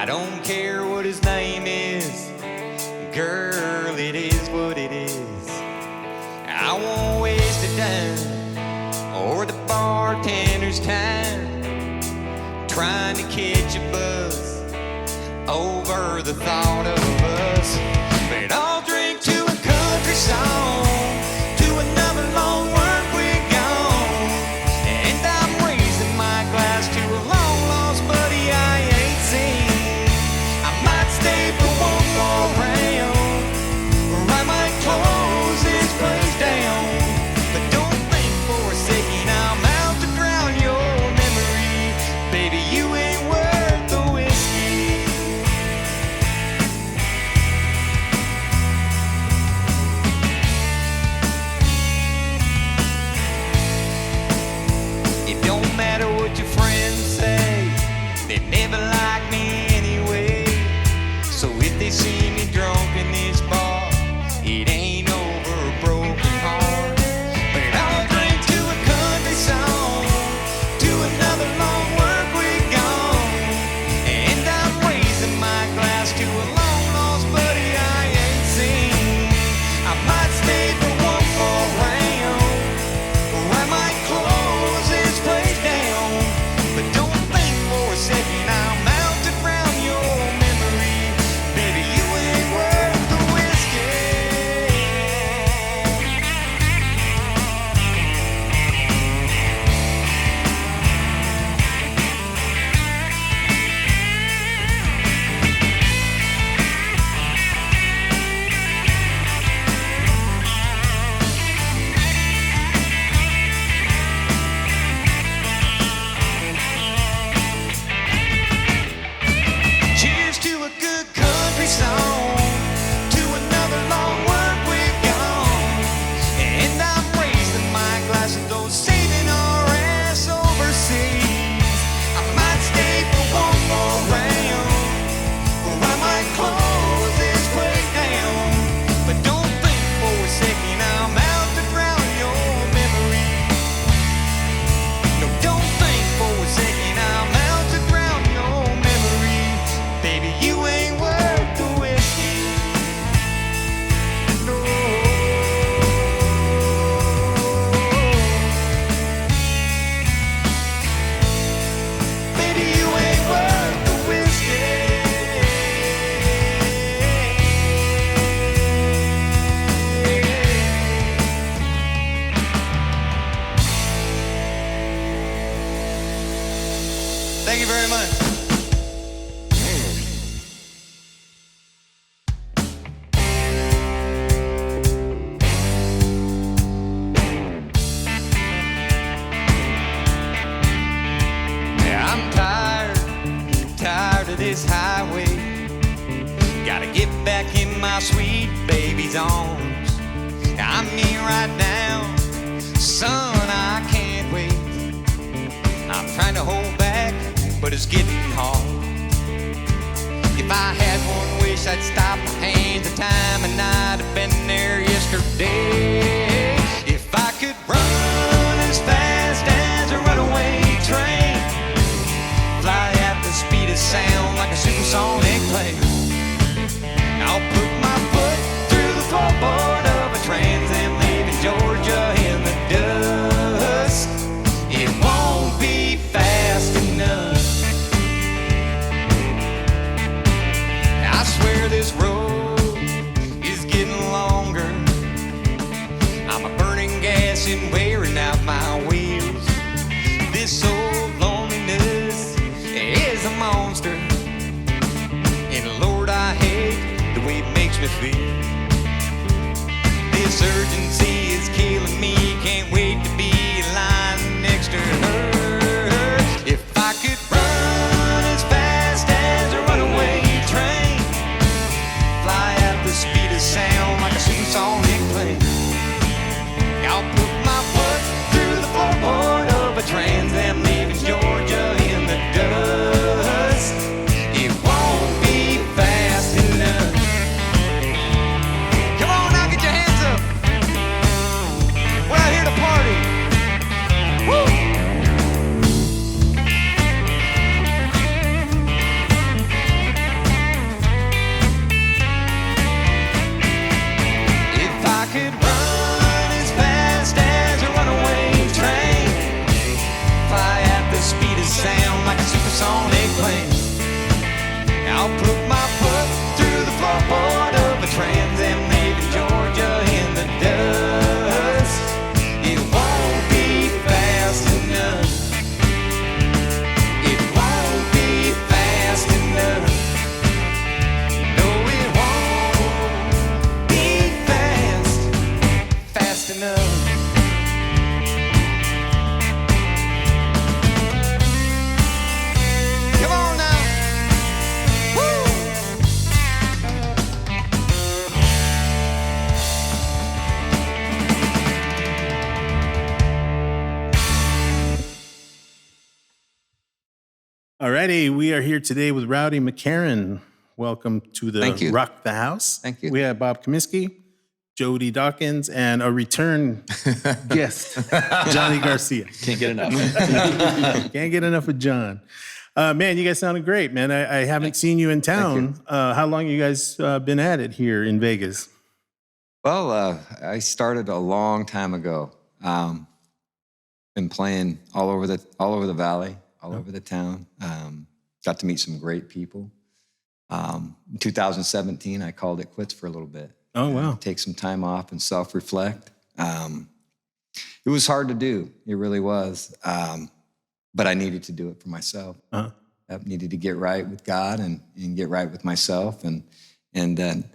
I don't care what his name is, girl, it is what it is. I won't waste a dime or the bartender's time trying to catch a buzz over the thought of us. But I'll drink to a country song, to another long work week gone, and I'm raising my glass to a long lost buddy I ain't seen. I might stay for one more round, or I might close this place down. But don't think for a second I'm out to drown your memory. Baby, you ain't worth the whiskey. It don't matter what your friends say, they never like me anyway. So if they see me drunk in this bar, it ain't over a broken heart. But I'll drink to a country song, to another long work week gone, and I'm raising my glass to a long lost buddy I ain't seen. I might stay for one more round, or I might close this place down. But don't think for a second I'm out to drown your memory. Baby, you ain't worth the whiskey. Cheers to a good country song, to another long work week gone, and I'm raising my glass to those saving our ass overseas. I might stay for one more round, or I might close this place down. But don't think for a second I'm out to drown your memory. No, don't think for a second I'm out to drown your memory. Baby, you ain't worth the whiskey. No. Baby, you ain't worth the whiskey. Thank you very much. Yeah, I'm tired of this highway. Gotta get back in my sweet baby's arms. I'm here right now, son, I can't wait. I'm trying to hold back, but it's getting hard. If I had one wish, I'd stop the hands of time, and I'd have been there yesterday. If I could run as fast as a runaway train, fly at the speed of sound like a supersonic plane, I'll put my foot through the floorboard of a Trans Am leaving Georgia in the dust. It won't be fast enough. I swear this road is getting longer. I'm a burning gas and wearing out my wheels. This old loneliness is a monster, and Lord, I hate the way it makes me feel. This urgency is killing me. Can't wait to be lying next to her. If I could run as fast as a runaway train, fly at the speed of sound like a supersonic plane, I'll put my foot through the floorboard of a Trans Am leaving Georgia in the dust. It won't be fast enough. Come on now, get your hands up. Well, I'll put my foot through the floorboard of a Trans Am leaving Georgia in the dust. It won't be fast enough. It won't be fast enough. No, it won't be fast enough. Come on now. Woo! Alrighty, we are here today with Rowdy McCarran. Welcome to Thank the you. Rock the House. Thank you. We have Bob Cumiskey, Jody Dawkins, and a return guest, Johnny Garcia. Can't get enough. Can't get enough of John. Man, you guys sounded great, man. I haven't seen you in town. How long you guys been at it here in Vegas? Well, I started a long time ago. Been playing all over the valley, all over the town. Got to meet some great people. In 2017, I called it quits for a little bit. Oh, wow. Take some time off and self-reflect. It was hard to do. It really was. But I needed to do it for myself. Uh-huh. I needed to get right with God and get right with myself. And then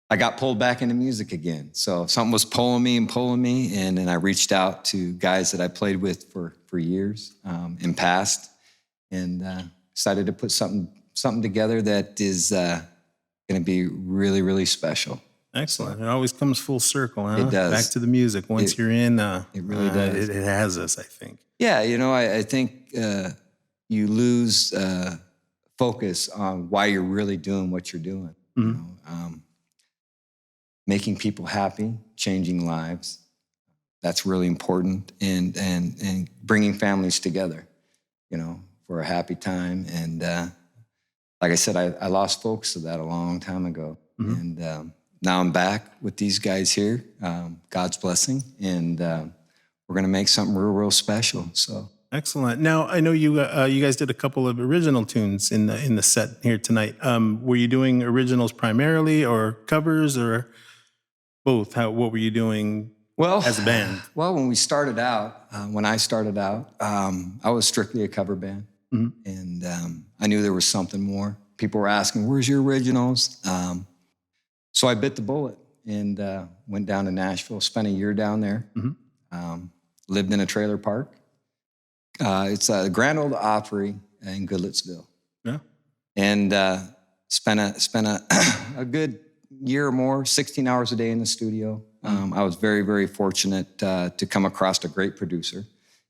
I got pulled back into music again. So something was pulling me. And then I reached out to guys that I played with for years and past, and decided to put something together that is going to be really, really special. Excellent. It always comes full circle, huh? It does. Back to the music. Once you're in, it really does. It has us, I think. Yeah, I think you lose focus on why you're really doing what you're doing. Mm-hmm. Making people happy, changing lives. That's really important, and bringing families together, for a happy time. And like I said, I lost focus of that a long time ago. Mm-hmm. And now I'm back with these guys here, God's blessing, and we're going to make something real, real special. So Excellent. Now, I know you guys did a couple of original tunes in the set here tonight. Were you doing originals primarily, or covers, or both? What were you doing as a band? Well, when I started out, I was strictly a cover band. Mm-hmm. And I knew there was something more. People were asking, where's your originals? So I bit the bullet and went down to Nashville, spent a year down there, lived in a trailer park. It's a Grand Ole Opry in Goodlettsville. Yeah. And spent a good year or more, 16 hours a day in the studio. I was very, very fortunate to come across a great producer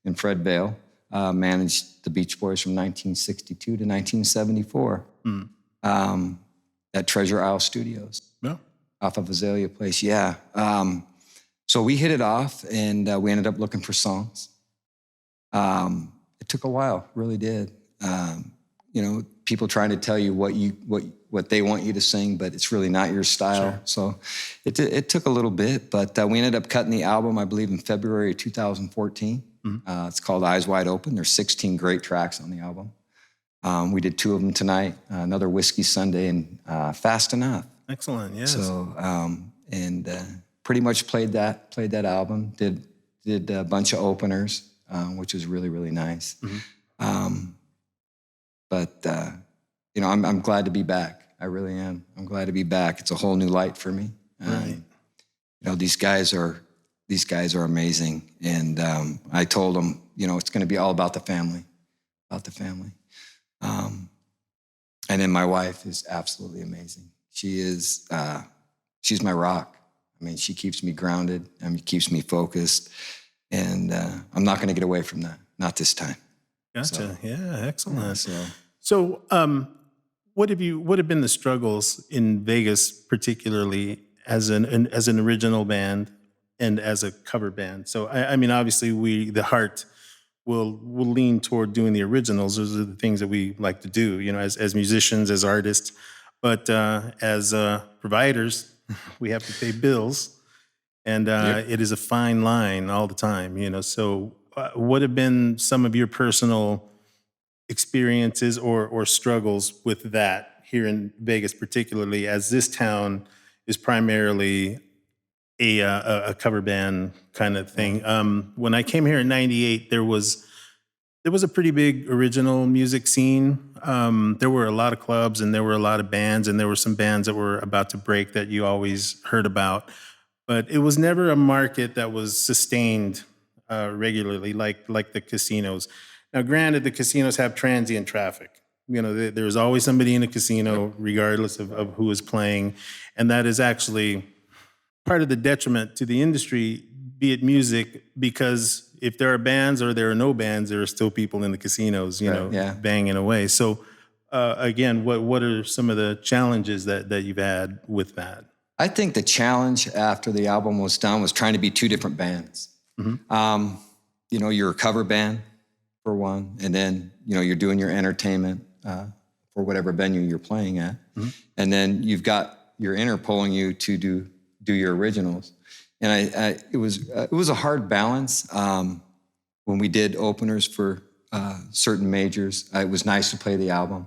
in Fred Vale. Managed the Beach Boys from 1962 to 1974 at Treasure Isle Studios off of Azalea Place. Yeah. So we hit it off, and we ended up looking for songs. It took a while, really did. People trying to tell you what they want you to sing, but it's really not your style. Sure. So it took a little bit, but we ended up cutting the album, I believe, in February 2014. It's called Eyes Wide Open. There's 16 great tracks on the album. We did 2 of them tonight, another Whiskey Sunday and Fast Enough. Excellent, yes. So, pretty much played that album, did a bunch of openers, which was really, really nice. But I'm glad to be back. I really am. I'm glad to be back. It's a whole new light for me. Right. These guys are amazing. And I told them, it's going to be all about the family, And then my wife is absolutely amazing. She's my rock. I mean, she keeps me grounded. Keeps me focused. And I'm not going to get away from that. Not this time. Gotcha. So, yeah, excellent. So what have been the struggles in Vegas, particularly as an original band and as a cover band? So I mean, obviously, the heart will lean toward doing the originals. Those are the things that we like to do, as musicians, as artists. But as providers, we have to pay bills, and it is a fine line all the time. So what have been some of your personal experiences or struggles with that here in Vegas, particularly, as this town is primarily a cover band kind of thing. When I came here in '98, there was a pretty big original music scene. There were a lot of clubs and there were a lot of bands, and there were some bands that were about to break that you always heard about. But it was never a market that was sustained regularly, like the casinos. Now, granted, the casinos have transient traffic. There's always somebody in a casino, regardless of who is playing, and that is actually part of the detriment to the industry, be it music, because if there are bands or there are no bands, there are still people in the casinos, banging away. So, again, what are some of the challenges that you've had with that? I think the challenge after the album was done was trying to be two different bands. Mm-hmm. You're a cover band for one, and then, you're doing your entertainment for whatever venue you're playing at. Mm-hmm. And then you've got your inner pulling you to do your originals. And it was a hard balance. When we did openers for certain majors, it was nice to play the album.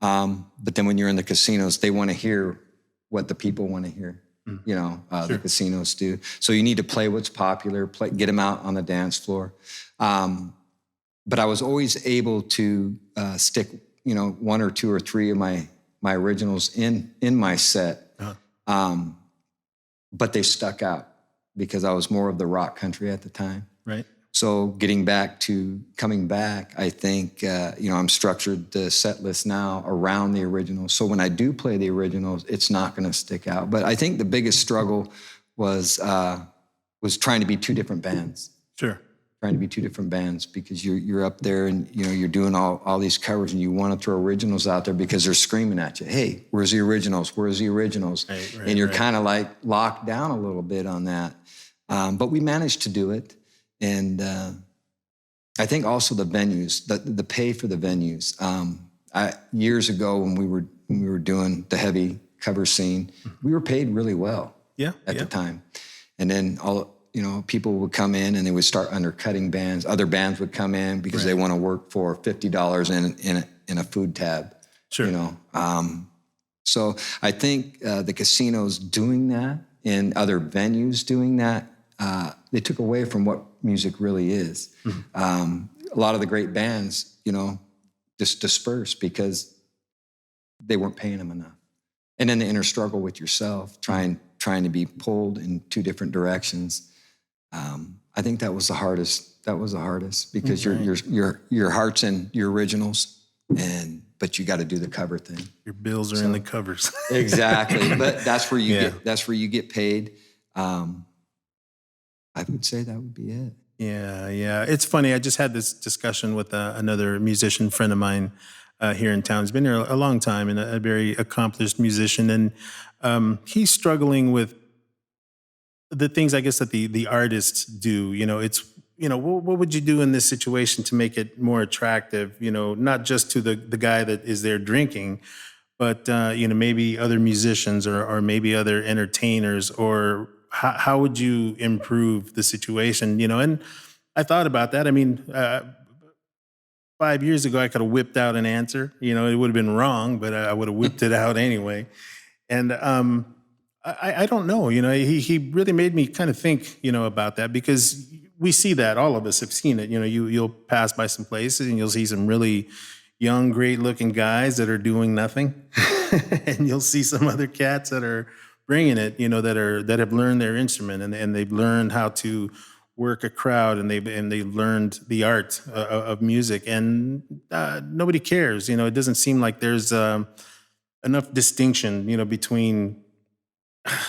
But then when you're in the casinos, they want to hear what the people want to hear. Sure. The casinos do. So you need to play what's popular, get them out on the dance floor. But I was always able to stick, one or two or three of my originals in my set. Uh-huh. But they stuck out because I was more of the rock country at the time. Right. So coming back, I think, I'm structured the set list now around the originals. So when I do play the originals, it's not going to stick out. But I think the biggest struggle was trying to be two different bands. Sure. Trying to be two different bands because you're up there and, you're doing all these covers and you want to throw originals out there because they're screaming at you, hey, where's the originals? Where's the originals? Right, and you're kind of like locked down a little bit on that. But we managed to do it. And I think also the venues, the pay for the venues. Years ago when we were doing the heavy cover scene, we were paid really well at the time. And then people would come in and they would start undercutting bands. Other bands would come in because they want to work for $50 in a food tab. Sure. So I think the casinos doing that and other venues doing that, they took away from what music really is. Mm-hmm. A lot of the great bands, just dispersed because they weren't paying them enough. And then the inner struggle with yourself, trying to be pulled in two different directions. I think that was the hardest. Because your heart's in your originals, but you got to do the cover thing. Your bills are in the covers. Exactly, but that's where you get paid. I would say that would be it. Yeah. It's funny. I just had this discussion with another musician friend of mine here in town. He's been here a long time and a very accomplished musician, and he's struggling with the things, I guess, that the artists do. It's what would you do in this situation to make it more attractive? Not just to the guy that is there drinking, but maybe other musicians or maybe other entertainers, or how would you improve the situation? And I thought about that. I mean, 5 years ago, I could have whipped out an answer. It would have been wrong, but I would have whipped it out anyway. And I don't know. He really made me kind of think, about that, because we see that. All of us have seen it. You'll pass by some places and you'll see some really young, great-looking guys that are doing nothing, and you'll see some other cats that are bringing it, that have learned their instrument and they've learned how to work a crowd, and they've learned the art of music, and nobody cares. It doesn't seem like there's enough distinction, between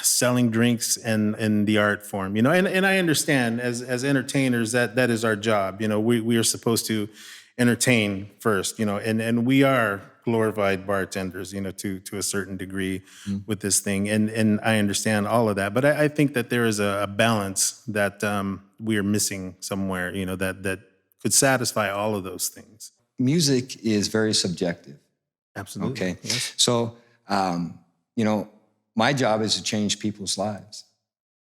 selling drinks and the art form. And I understand as entertainers that is our job. We are supposed to entertain first, and we are glorified bartenders, to a certain degree with this thing. And I understand all of that. But I think that there is a balance that we are missing somewhere, that could satisfy all of those things. Music is very subjective. Absolutely. Okay. Yes. So, my job is to change people's lives.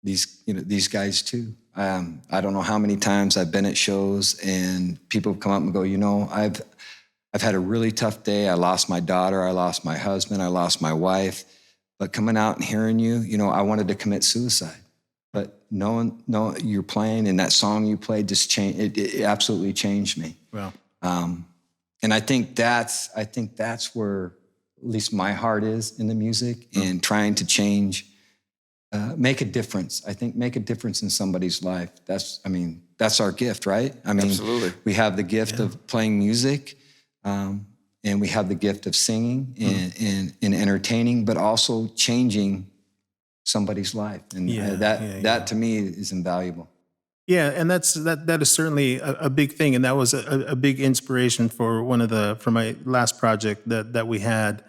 These guys too. I don't know how many times I've been at shows and people have come up and go, I've I've had a really tough day. I lost my daughter. I lost my husband. I lost my wife. But coming out and hearing you, you know, I wanted to commit suicide. But knowing you're playing and that song you played just changed. It absolutely changed me. Wow. And I think that's where at least my heart is in the music and trying to change, make a difference. I think make a difference in somebody's life. That's our gift, right? I mean, Absolutely. We have the gift of playing music, and we have the gift of singing and entertaining, but also changing somebody's life. And that to me is invaluable. Yeah, and that is certainly a big thing, and that was a big inspiration for for my last project that we had.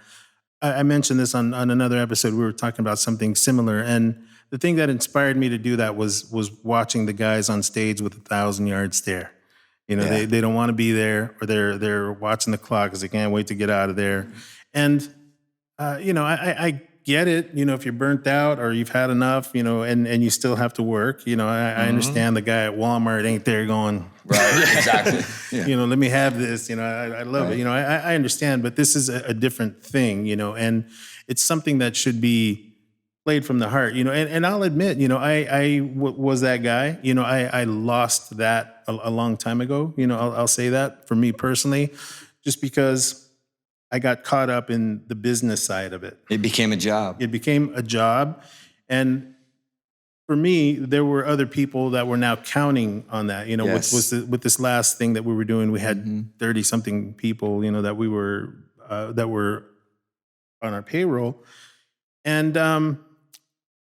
I mentioned this on another episode. We were talking about something similar, and the thing that inspired me to do that was watching the guys on stage with 1,000-yard stare. You know, they don't want to be there, or they're watching the clock because they can't wait to get out of there. And you know, I get it. You know, if you're burnt out or you've had enough, you know, and you still have to work. You know, I understand the guy at Walmart ain't there going, Right, exactly. you know, let me have this. You know, I love it. You know, I understand, but this is a different thing. You know, and it's something that should be played from the heart. You know, and I'll admit, you know, I was that guy. You know, I lost that a long time ago. You know, I'll say that for me personally, just because I got caught up in the business side of it. It became a job. It became a job. And for me, there were other people that were now counting on that. You know, with this last thing that we were doing, we had 30-something people, you know, that were on our payroll. And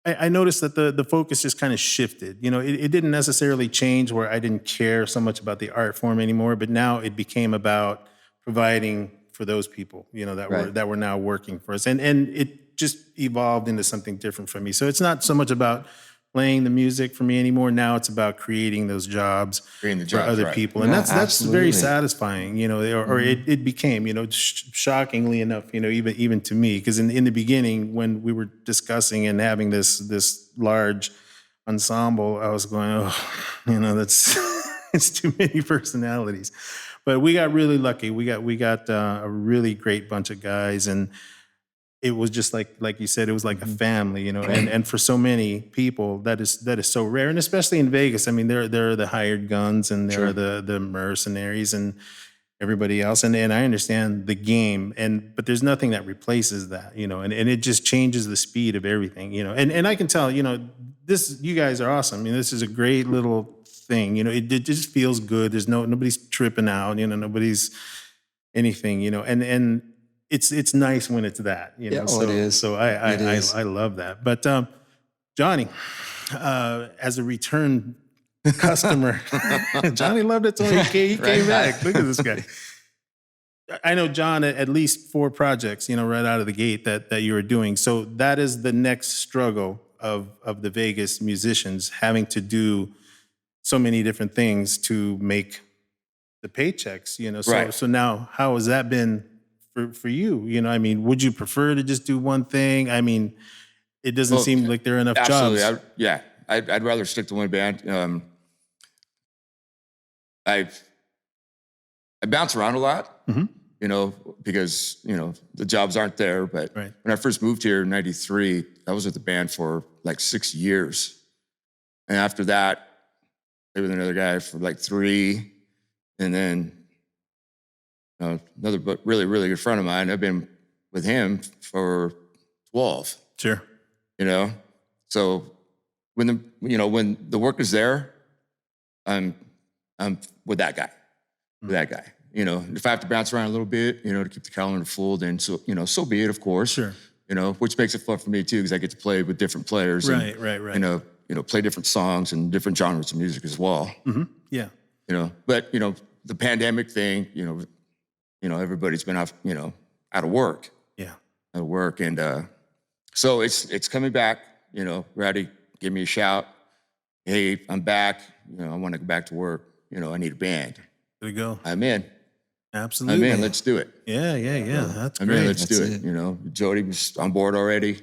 I noticed that the focus just kind of shifted. You know, it didn't necessarily change where I didn't care so much about the art form anymore, but now it became about providing for those people, you know, that were now working for us. And it just evolved into something different for me. So it's not so much about playing the music for me anymore. Now it's about creating those jobs for other people. And that's very satisfying, you know, or it became, you know, shockingly enough, you know, even to me, because in the beginning, when we were discussing and having this large ensemble, I was going, oh, you know, that's it's too many personalities. But we got really lucky. We got a really great bunch of guys, and it was just like you said, it was like a family, you know. And for so many people, that is so rare, and especially in Vegas. I mean, there are the hired guns, and there are the mercenaries, and everybody else. And I understand the game, but there's nothing that replaces that, you know. And it just changes the speed of everything, you know. And I can tell, you know, you guys are awesome. I mean, this is a great little thing, you know. It just feels good. There's nobody's tripping out, you know, nobody's anything, you know, and it's nice when it's that, you know. So, it is. So I love that. But Johnny, as a return customer, Johnny loved it. So he came back. Look at this guy. I know John at least 4 projects, you know, right out of the gate that you were doing. So that is the next struggle of the Vegas musicians, having to do so many different things to make the paychecks, you know. So now, how has that been for you? You know, I mean, would you prefer to just do one thing? I mean, it doesn't seem like there are enough jobs. I'd rather stick to one band. I bounce around a lot, you know, because, you know, the jobs aren't there. But when I first moved here in '93, I was with the band for like 6 years. And after that, I was with another guy for like 3. And then another but really, really good friend of mine, I've been with him for 12. Sure. You know? So when the work is there, I'm with that guy. With that guy. You know, if I have to bounce around a little bit, you know, to keep the calendar full, then so be it, of course. Sure. You know, which makes it fun for me too, because I get to play with different players. Right. You know, play different songs and different genres of music as well. Yeah. You know, but you know, the pandemic thing, you know, everybody's been out of work. Yeah. Out of work. And so it's coming back, you know. Rowdy, give me a shout. Hey, I'm back. You know, I want to go back to work. You know, I need a band. There you go. I'm in. Absolutely. I'm in. Let's do it. Yeah. That's I'm great. in. Let's do it. You know, Jody was on board already.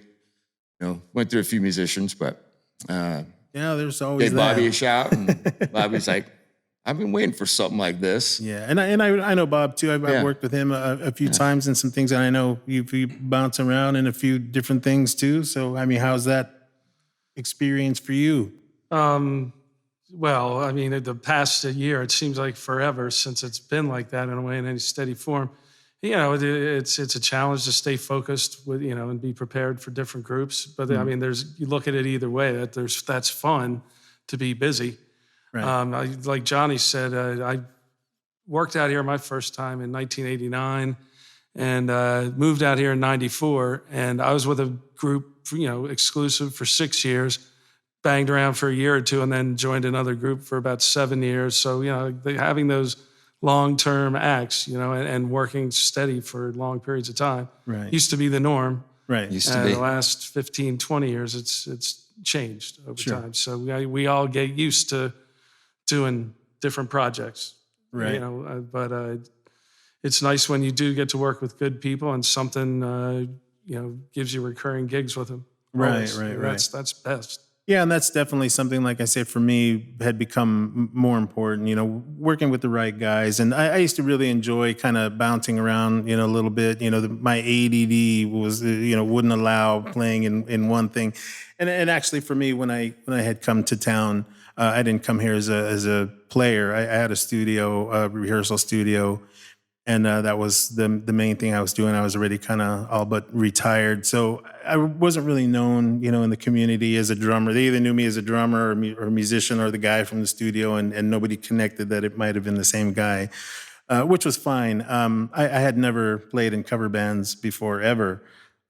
You know, went through a few musicians, but there's always gave Bobby a shout, and Bobby's like, I've been waiting for something like this. Yeah, and I know Bob too. I've worked with him a few times in some things, and I know you bounce around in a few different things too. So I mean, how's that experience for you? Well, I mean, the past year, it seems like forever since it's been like that in a way, in any steady form. You know, it's a challenge to stay focused with, you know, and be prepared for different groups. But I mean, you look at it either way. That's fun to be busy. Right. Like Johnny said, I worked out here my first time in 1989, and moved out here in '94. And I was with a group, you know, exclusive for 6 years. Banged around for a year or two, and then joined another group for about 7 years. So, you know, having those long-term acts, you know, and working steady for long periods of time used to be the norm. Right. Used to be. The last 15, 20 years, it's changed over time. So we all get used to doing different projects. Right. You know, but it's nice when you do get to work with good people and something, you know, gives you recurring gigs with them. Right. That's best. Yeah, and that's definitely something, like I said, for me, had become more important, you know, working with the right guys. And I used to really enjoy kind of bouncing around, you know, a little bit. You know, my ADD was, you know, wouldn't allow playing in one thing. And actually for me, when I had come to town, I didn't come here as a player. I had a studio, a rehearsal studio. And that was the main thing I was doing. I was already kind of all but retired. So I wasn't really known, you know, in the community as a drummer. They either knew me as a drummer or a musician or the guy from the studio, and nobody connected that it might have been the same guy, which was fine. I had never played in cover bands before, ever,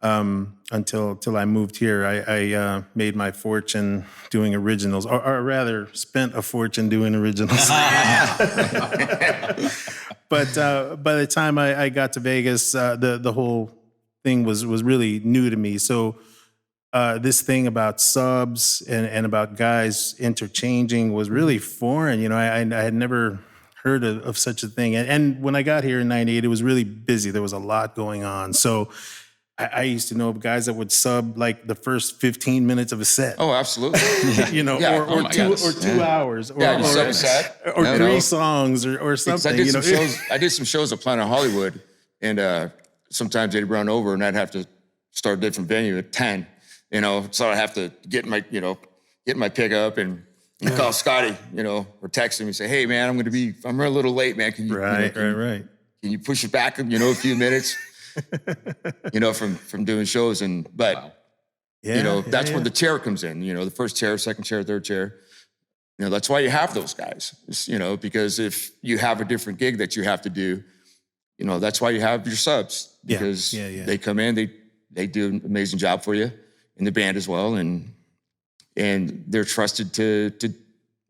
until I moved here. I made my fortune doing originals, or rather spent a fortune doing originals. But by the time I got to Vegas, the whole thing was really new to me. So this thing about subs and about guys interchanging was really foreign. You know, I had never heard of such a thing. And when I got here in '98, it was really busy. There was a lot going on. So I used to know of guys that would sub like the first 15 minutes of a set. Oh, absolutely. You know, or 2 hours, or, you sub a set. or three songs, or something. I did some shows at Planet Hollywood, and sometimes they'd run over, and I'd have to start a different venue at 10. You know, so I'd have to get my pickup and call Scotty, you know, or text him and say, "Hey, man, I'm running a little late, man. Can you right. Can you push it back, you know, a few minutes?" You know, from doing shows, you know, that's where the chair comes in. You know, the first chair, second chair, third chair. You know, that's why you have those guys. You know, because if you have a different gig that you have to do, you know, that's why you have your subs, because they come in, they do an amazing job for you in the band as well, and they're trusted to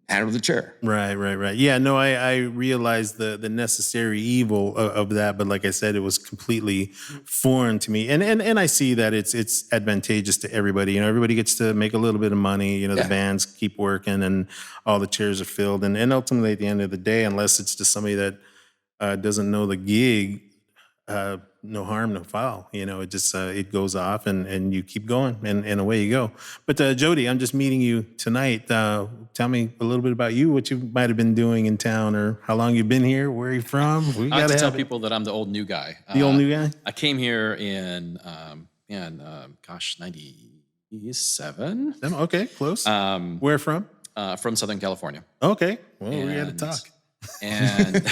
handle the chair. Right. Yeah, no, I realized the necessary evil of that, but like I said, it was completely foreign to me. And I see that it's advantageous to everybody. You know, everybody gets to make a little bit of money. You know, the bands keep working, and all the chairs are filled. And ultimately, at the end of the day, unless it's just somebody that doesn't know the gig, no harm, no foul. You know, it just it goes off, and you keep going, and away you go. But Jody, I'm just meeting you tonight. Tell me a little bit about you, what you might have been doing in town, or how long you've been here, where are you from? I like to tell people that I'm the old new guy. The old new guy? I came here in 97. Okay, close. Where from? From Southern California. Okay, well, we got to talk. And and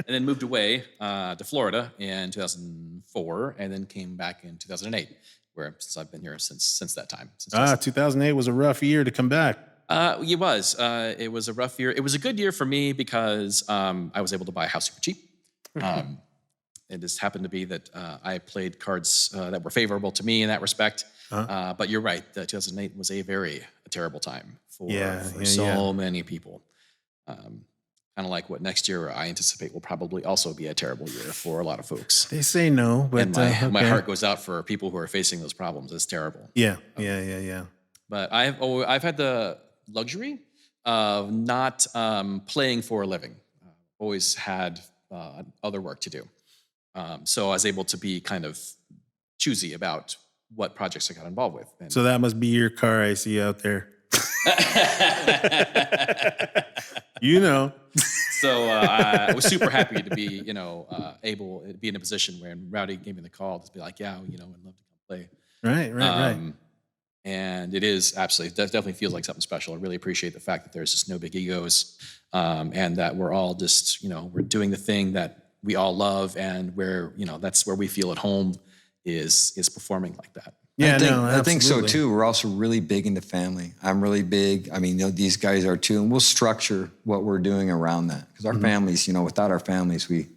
then moved away to Florida in 2004, and then came back in 2008, since I've been here since that time. 2008 was a rough year to come back. It was. It was a rough year. It was a good year for me because I was able to buy a house super cheap. It just happened to be that I played cards that were favorable to me in that respect. But you're right. 2008 was a terrible time for so many people. Kind of like what next year I anticipate will probably also be a terrible year for a lot of folks. They say no, but and my heart goes out for people who are facing those problems. It's terrible. Yeah. But I've had the luxury of not playing for a living. Always had other work to do, so I was able to be kind of choosy about what projects I got involved with. So that must be your car I see out there. You know. So I was super happy to be, able to be in a position where Rowdy gave me the call to be like, yeah, I'd love to come play. Right. And it is absolutely, that definitely feels like something special. I really appreciate the fact that there's just no big egos, and that we're all just, we're doing the thing that we all love, and where, that's where we feel at home is performing like that. Yeah, I think so absolutely. too. We're also really big into family. I'm really big. I mean, these guys are too, and we'll structure what we're doing around that, because our families, without our families, we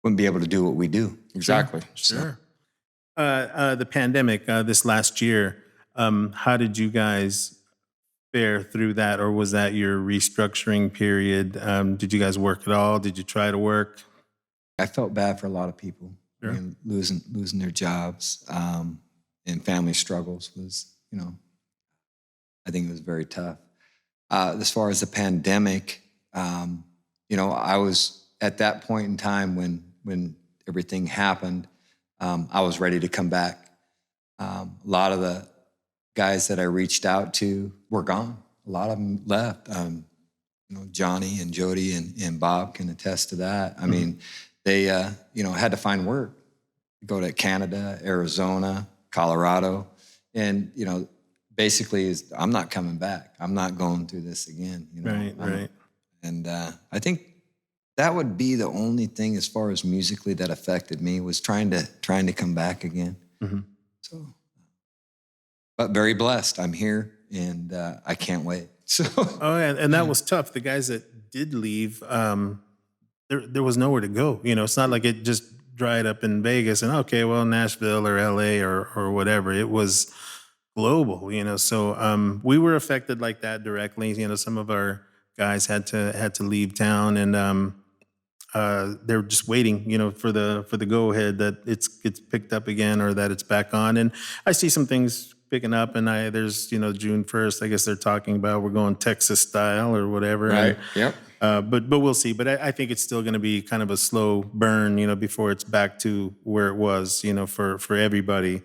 wouldn't be able to do what we do. Exactly. Sure. The pandemic this last year, how did you guys fare through that, or was that your restructuring period? Did you guys work at all? Did you try to work? I felt bad for a lot of people. Sure. I mean, losing their jobs, and family struggles was, I think it was very tough. As far as the pandemic, I was at that point in time when everything happened, I was ready to come back. A lot of the guys that I reached out to were gone. A lot of them left. Johnny and Jody and Bob can attest to that. I mean, they, had to find work, go to Canada, Arizona, Colorado. And, basically I'm not coming back. I'm not going through this again. Right. And I think that would be the only thing as far as musically that affected me, was trying to come back again. Mm-hmm. So, but very blessed. I'm here, and I can't wait. So, And that was tough. The guys that did leave, there was nowhere to go. It's not like it just dried up in Vegas and okay, well, Nashville or LA or whatever. It was global, So we were affected like that directly. Some of our guys had to leave town, and they're just waiting, for the go ahead that it's picked up again, or that it's back on. And I see some things picking up, and there's June 1st. I guess they're talking about we're going Texas style or whatever. Right. And, Yep. but we'll see. But I think it's still going to be kind of a slow burn, before it's back to where it was, for everybody.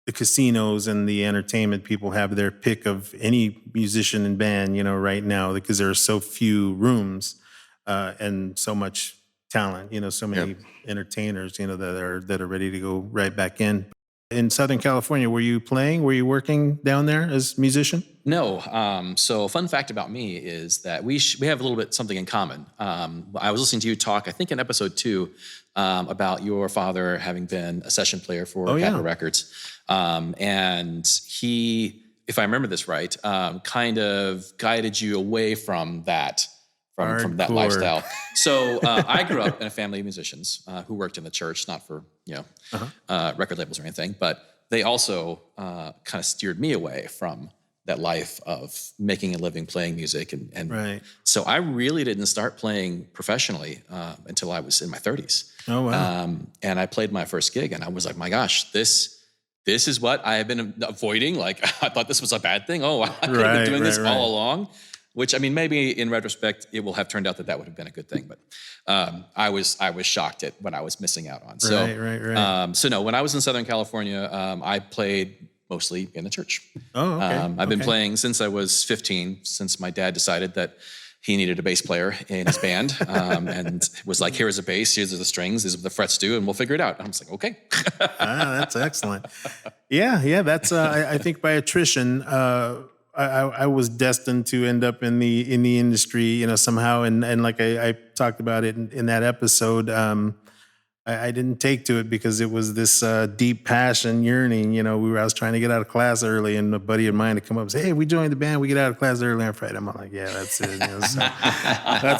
The casinos and the entertainment people have their pick of any musician and band, right now, because there are so few rooms and so much talent, so many entertainers, that are ready to go right back in. In Southern California, were you playing? Were you working down there as a musician? No. So a fun fact about me is that we have a little bit something in common. I was listening to you talk, I think in episode 2, about your father having been a session player for Campbell Records. And he, if I remember this right, kind of guided you away from that, from that lifestyle. So I grew up in a family of musicians who worked in the church, not for record labels or anything, but they also kind of steered me away from that life of making a living playing music. And Right. So I really didn't start playing professionally until I was in my 30s. Oh, wow. And I played my first gig, and I was like, my gosh, this is what I have been avoiding. Like, I thought this was a bad thing. Oh, I could have been doing this all along. Which, I mean, maybe in retrospect, it will have turned out that would have been a good thing. But I was shocked at what I was missing out on. So, Right. So no, when I was in Southern California, I played mostly in the church. Oh, okay. I've been playing since I was 15, since my dad decided that he needed a bass player in his band, and was like, "Here's a bass. Here's the strings. These are what the frets do, and we'll figure it out." And I was like, "Okay." That's excellent. Yeah. That's I think by attrition. I was destined to end up in the industry, somehow, and like I talked about it in that episode. I didn't take to it because it was this deep passion, yearning. I was trying to get out of class early, and a buddy of mine had come up and say, "Hey, we joined the band. We get out of class early on Friday." I'm like, "Yeah, that's it."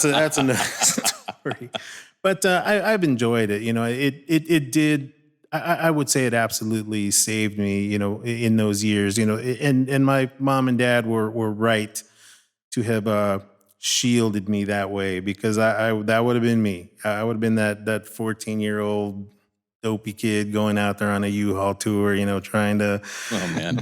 So that's another story. But I've enjoyed it. It did. I would say it absolutely saved me, in those years, and my mom and dad were right to have shielded me that way, because I that would have been me. I would have been that 14-year-old dopey kid going out there on a U-Haul tour, you know, trying to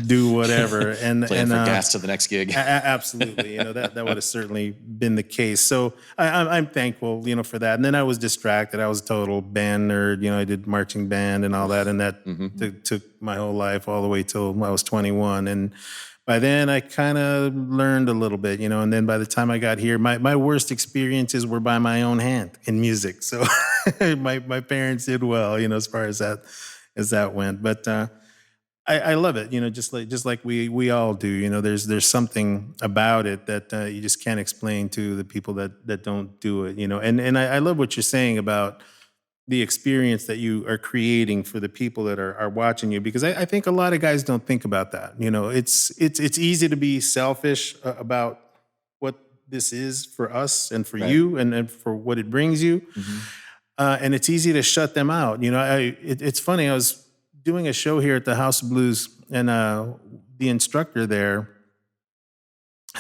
do whatever. And Playing for gas to the next gig. Absolutely. You know, that would have certainly been the case. So I'm thankful, you know, for that. And then I was distracted. I was a total band nerd. You know, I did marching band and all that. And that took my whole life all the way till I was 21. And by then I kind of learned a little bit, you know, and then by the time I got here, my worst experiences were by my own hand in music. So my parents did well, you know, as far as that went. But I love it, you know, just like we all do. You know, there's something about it that you just can't explain to the people that don't do it, you know. And I love what you're saying about the experience that you are creating for the people that are watching you, because I think a lot of guys don't think about that. You know, it's easy to be selfish about what this is for us and for you and for what it brings you. And it's easy to shut them out. You know, it's funny. I was doing a show here at the House of Blues, and the instructor there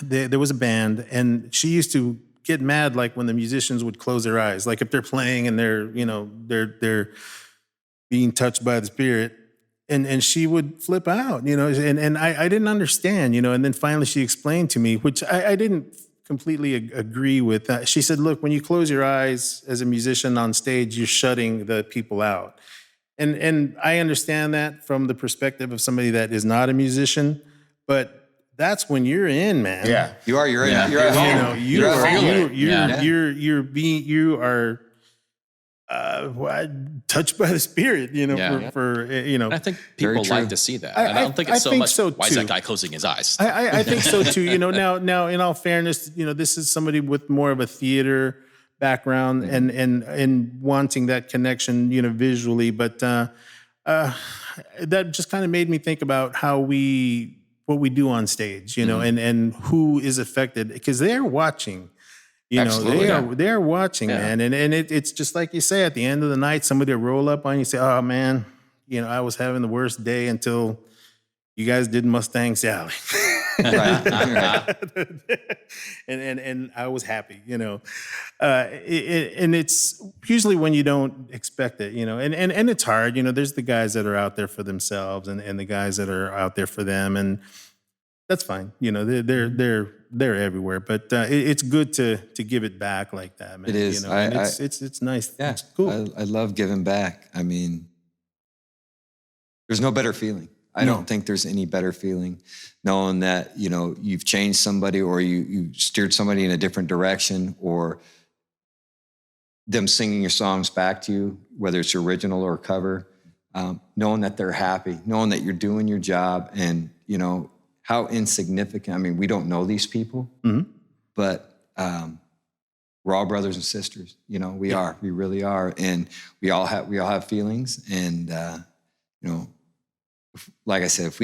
was a band, and she used to get mad like when the musicians would close their eyes, like if they're playing and they're, you know, they're being touched by the Spirit, and she would flip out, you know, and I didn't understand, you know, and then finally she explained to me, which I didn't completely agree with. She said, look, when you close your eyes as a musician on stage, you're shutting the people out. And I understand that from the perspective of somebody that is not a musician, but that's when you're in, man. Yeah, You are. You're at home. You are touched by the Spirit. You know, for you know. And I think people like to see that. And I don't think it's so much. Why is that guy closing his eyes? I think so too. You know, now in all fairness, you know, this is somebody with more of a theater background and wanting that connection, you know, visually. But that just kind of made me think about what we do on stage, you know, and who is affected, because they're watching, you know, they're watching, man. And it's just like you say, at the end of the night, somebody will roll up on you and say, oh man, you know, I was having the worst day until you guys did Mustang Sally. and I was happy, you know. And it's usually when you don't expect it, you know, and it's hard, you know. There's the guys that are out there for themselves and the guys that are out there for them, and that's fine, you know. They're everywhere, but it's good to give it back like that, man. It is. You know? It's nice. Yeah, it's cool. I love giving back. I mean, there's no better feeling. I don't think there's any better feeling knowing that, you know, you've changed somebody, or you steered somebody in a different direction, or them singing your songs back to you, whether it's original or cover, knowing that they're happy, knowing that you're doing your job, and, you know, how insignificant. I mean, we don't know these people, but we're all brothers and sisters. You know, we really are. And we all have feelings, and, you know, like I said, if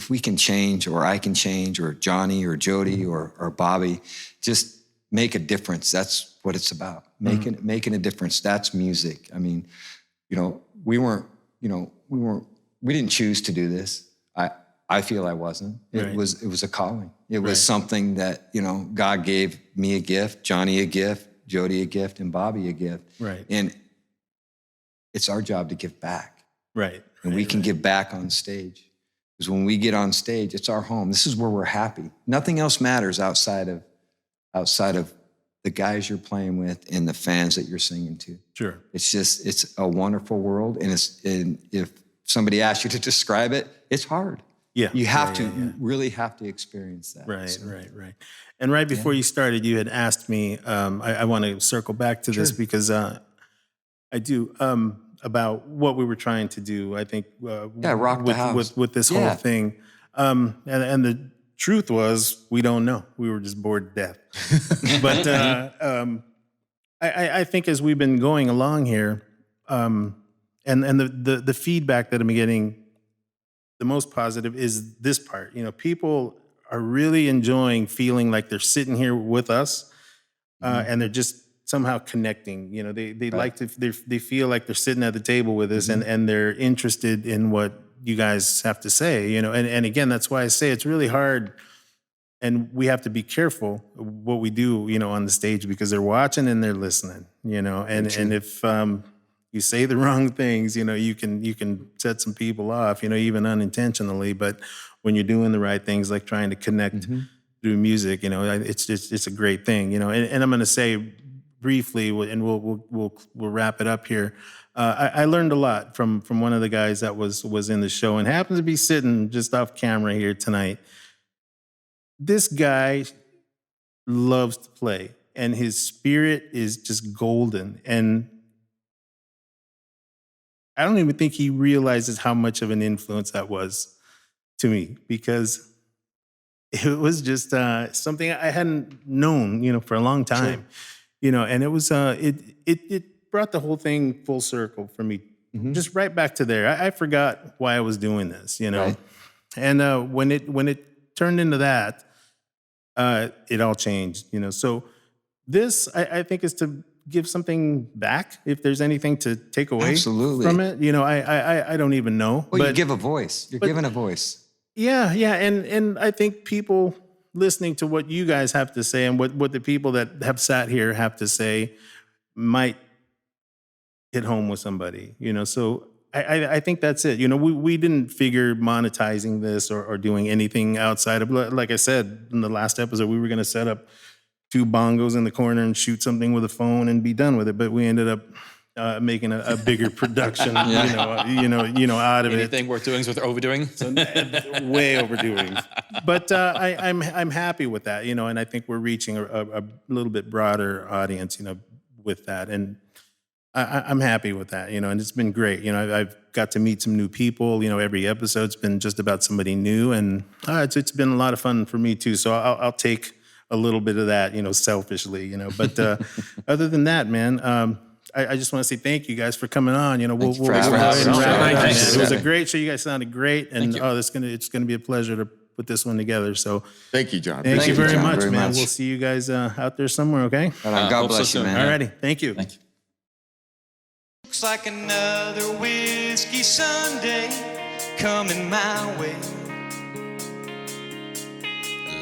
we can change, or I can change, or Johnny or Jody or Bobby, just make a difference. That's what it's about. Making a difference. That's music. I mean, you know, we didn't choose to do this. I feel I wasn't. It was a calling. It was something that, you know, God gave me a gift, Johnny a gift, Jody a gift, and Bobby a gift. Right. And it's our job to give back. Right. And we can give back on stage. Because when we get on stage, it's our home. This is where we're happy. Nothing else matters outside of the guys you're playing with and the fans that you're singing to. Sure. It's a wonderful world. And if somebody asks you to describe it, it's hard. Yeah. You have to really have to experience that. Right, so. Right. And right before you started, you had asked me, I want to circle back to this because I do, about what we were trying to do. I think rock the house with this whole thing. And the truth was, we don't know. We were just bored to death. But I think as we've been going along here, and the feedback that I'm getting, the most positive is this part. You know, people are really enjoying feeling like they're sitting here with us, and they're just somehow connecting. You know, they like to, they feel like they're sitting at the table with us, and they're interested in what you guys have to say. You know, and again, that's why I say it's really hard, and we have to be careful what we do, you know, on the stage, because they're watching and they're listening. You know, and if you say the wrong things, you can set some people off, even unintentionally. But when you're doing the right things, like trying to connect through music, it's a great thing, And I'm going to say briefly, and we'll wrap it up here. I learned a lot from one of the guys that was in the show and happens to be sitting just off camera here tonight. This guy loves to play, and his spirit is just golden. And I don't even think he realizes how much of an influence that was to me, because it was just something I hadn't known, for a long time, and it was it brought the whole thing full circle for me, just right back to there. I forgot why I was doing this, Right. and when it turned into that, it all changed, So this, I think, is to give something back. If there's anything to take away Absolutely. from it, I don't even know. Well, you give a voice. You're given a voice. Yeah, and I think people listening to what you guys have to say and what the people that have sat here have to say might hit home with somebody, So I think that's it. We didn't figure monetizing this or doing anything outside of, like I said in the last episode, we were going to set up 2 bongos in the corner and shoot something with a phone and be done with it. But we ended up making a bigger production, out of it. Anything worth doing is worth overdoing. Way overdoing. But I'm happy with that, and I think we're reaching a little bit broader audience, with that. And I'm happy with that, and it's been great. I've got to meet some new people. Every episode's been just about somebody new, and it's been a lot of fun for me too. So I'll take a little bit of that, selfishly, But other than that, man, I just want to say thank you guys for coming on. We'll for having us. wrap it up. Thanks. It was a great show. You guys sounded great, and it's gonna be a pleasure to put this one together. So Thank you, John. thank you very John, much, very man. much. We'll see you guys out there somewhere. Okay. God hope so bless you, soon. man. Alrighty. Thank you. Thank you. Looks like another whiskey Sunday coming my way.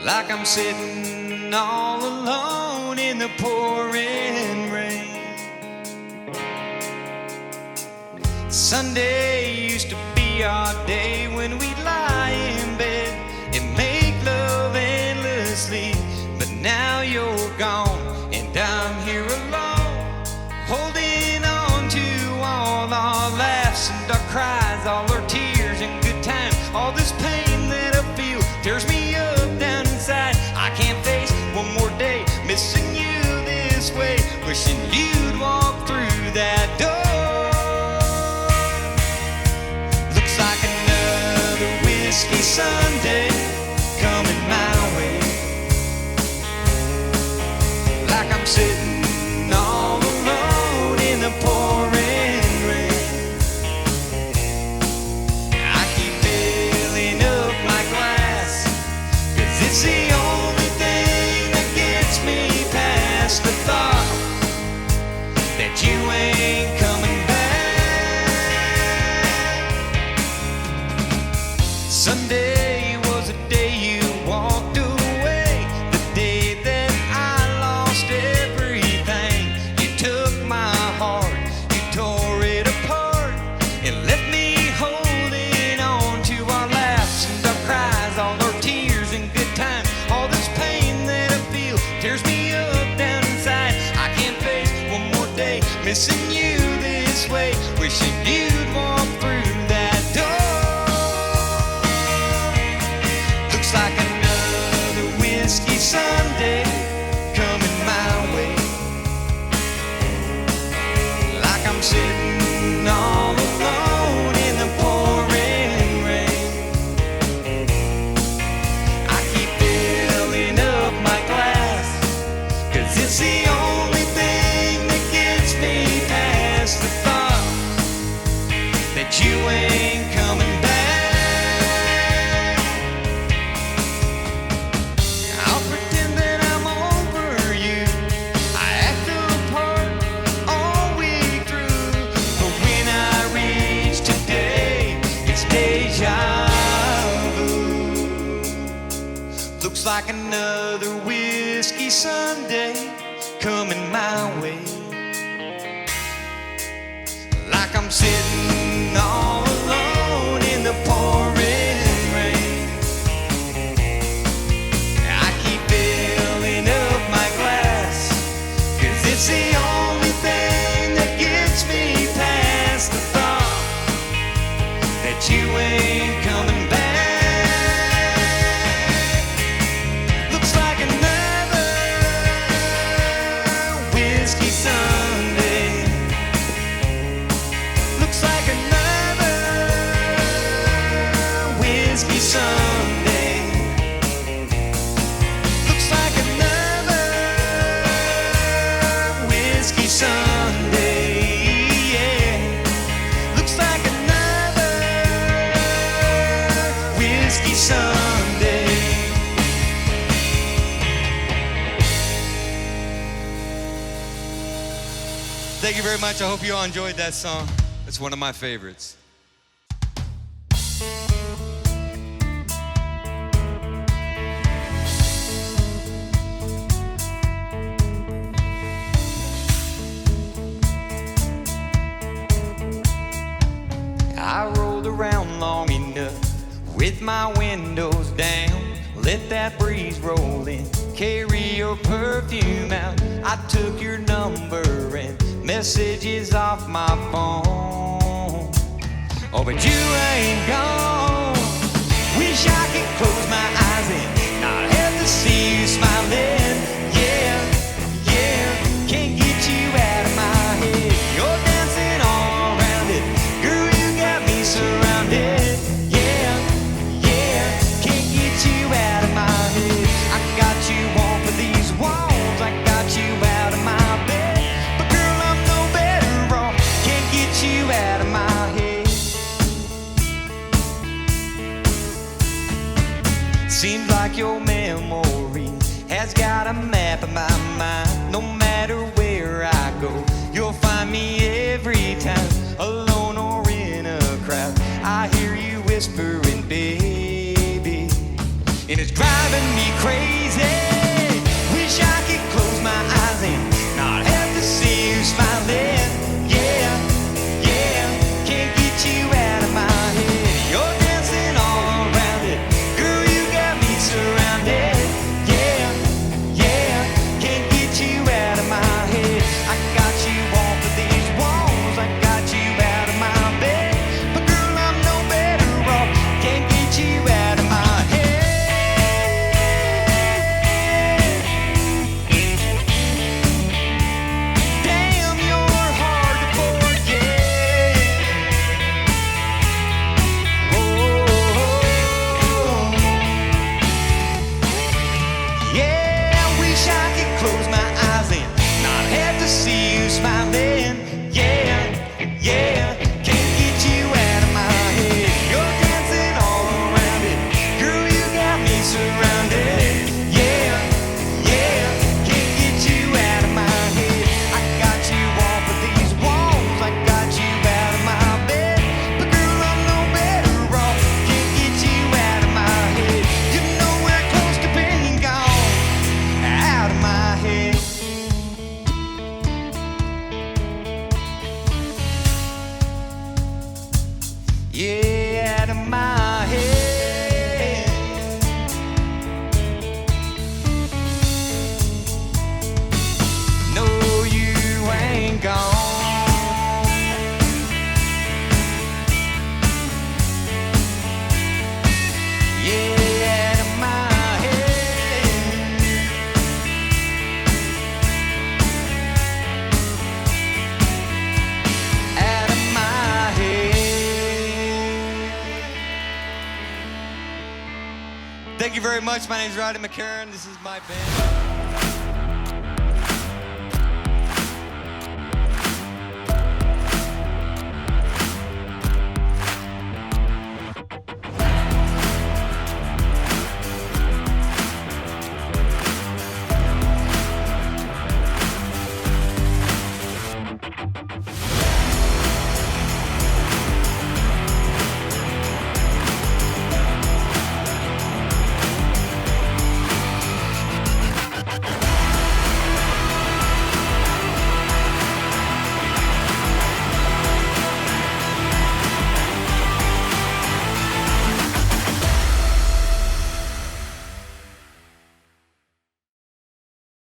Like I'm sitting all alone in the pouring rain. Sunday used to be our day when we'd lie in bed and make love endlessly. But now you're gone and I'm here alone, holding on to all our laughs and our cries, all our tears and good times. All this pain that I feel tears me up down inside. I can't face one more day missing you this way, wishing you'd walk through that door. Looks like another whiskey Sunday coming my way. Like I'm sitting all alone in the pouring rain. I keep filling up my glass, 'cause it's the only thing that gets me past the thought that you ain't coming back. Sunday was the day you walked away, the day that I lost everything. You took my heart, you tore it apart, and left me holding on to our laughs and our cries, all our tears and good times. All this pain that I feel tears me up down inside. I can't face one more day missing you this way, wishing you'd walk through that door. Looks like another whiskey Sunday coming my way. Like I'm sitting all alone in the pouring rain. I keep filling up my glass, 'cause it's the only thing that gets me past the thought that you ain't coming back. I'll pretend that I'm over you. I act the part all week through, but when I reach today, it's deja vu. Looks like another whiskey Sunday coming my way. I'm sitting all alone in the pouring rain. I keep filling up my glass, 'cause it's the only thing that gets me past the thought that you ain't coming back. Looks like another whiskey Sunday. Looks like another whiskey Sunday. Looks like another whiskey Sunday. Yeah. Looks like another whiskey Sunday. Thank you very much. I hope you all enjoyed that song. It's one of my favorites. I rolled around long enough with my windows down. Let that breeze roll in, carry your perfume out. I took your number and messages off my phone. Oh, but you ain't gone. Wish I could close my eyes and not have to see you smiling. Yeah, yeah, can't get you out of my head. You're dancing all around it. Girl, you got me surrounded. Yeah, yeah, can't get you out of my head. I got you on for these walls. I got you out of my bed. But girl, I'm no better off. Can't get you out of my head. Seems like your memory has got a map of my mind. No matter where I go, you'll find me every time, alone or in a crowd. I hear you whispering, baby, and it's driving me crazy. Wish I could close my eyes and not have to see you smiling. Yeah, yeah, can't get you out of my head. You're dancing all around it. Girl, you got me surrounded. Yeah, yeah, can't get you out of my head. I got you on for these walls. I got you out of my bed. But girl, I'm no better off. Can't get you out of my head. Damn, you're hard to forget. Oh, yeah, I wish I could close my eyes and not have to see you smiling. Yeah, yeah, can't get you out of my head. You're dancing all around it. Girl, you got me surrounded. Yeah, yeah, can't get you out of my head. I got you on for these walls. I got you out of my bed. But girl, I'm no better off. Can't get you out of my head. You're nowhere close to being gone. Out of my head. Yeah, out of my head. No, you ain't gone. Yeah, out of my head. Out of my head. Thank you very much. My name is Rowdy McCarran. This is my band.